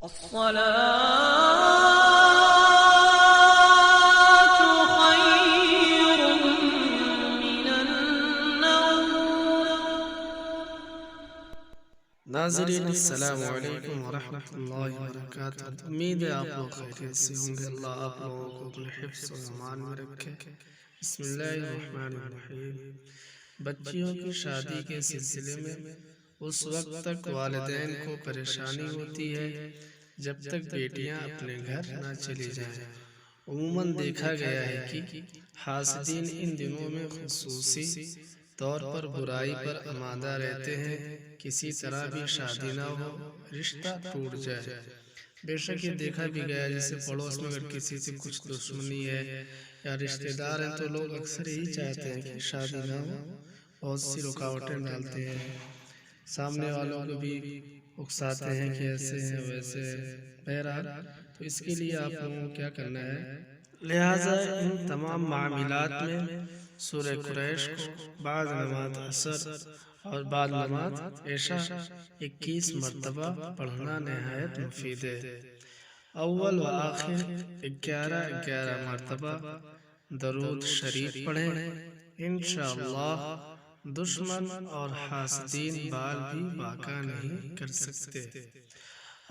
الصلاة خير من النوم. ناظرین السلام علیکم ورحمۃ اللہ وبرکاتہ۔ امید ہے آپ لوگ خیریت سے ہوں گے۔ اللہ آپ لوگوں کو اپنے حفظ و امان میں رکھے۔ بسم اللہ الرحمن الرحیم۔ بچیوں کی شادی کے سلسلے میں اس وقت تک والدین کو پریشانی ہوتی ہے جب تک بیٹیاں اپنے گھر نہ چلی جائیں۔ عموماً دیکھا گیا ہے کہ حاسدین ان دنوں میں خصوصی طور پر برائی پر آمادہ رہتے ہیں، کسی طرح بھی شادی نہ ہو، رشتہ ٹوٹ جائے۔ بے شک یہ دیکھا بھی گیا ہے، جیسے پڑوس میں اگر کسی سے کچھ دشمنی ہے یا رشتہ دار ہیں تو لوگ اکثر یہی چاہتے ہیں کہ شادی نہ ہو، بہت سی رکاوٹیں ڈالتے ہیں، سامنے والوں کو بھی اکساتے ہیں کہ ایسے ہیں ویسے ہیں۔ بہرحال تو اس کے لیے آپ لوگوں کو کیا کرنا ہے، لہٰذا ان تمام معاملات میں سورہ قریش کو بعد نماز عصر اور بعد نماز عشاء 21 مرتبہ پڑھنا نہایت مفید ہے۔ اول و آخر 11 مرتبہ درود شریف پڑھیں۔ انشاءاللہ دشمن اور حاسدین بال بھی باقا نہیں کر سکتے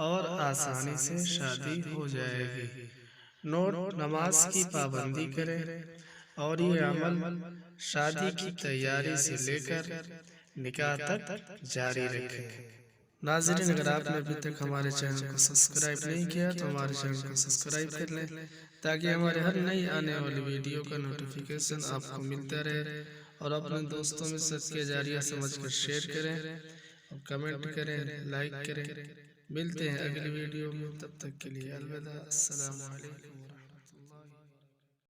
اور آسانی سے شادی ہو جائے گی۔ نوٹ: نماز کی پابندی کریں اور یہ عمل شادی کی تیاری سے لے کر نکاح تک جاری رکھیں۔ ناظرین، اگر آپ نے ابھی تک ہمارے چینل کو سبسکرائب نہیں کیا تو ہمارے چینل کو سبسکرائب کر لیں تاکہ ہمارے ہر نئی آنے والی ویڈیو کا نوٹیفیکیشن آپ کو ملتا رہے، اور اپنے دوستوں میں صدقہ جاریہ سمجھ کر شیئر کریں اور کمنٹ کریں، لائک کریں۔ ملتے ہیں اگلی ویڈیو میں، تب تک کے لیے الوداع۔ السلام علیکم۔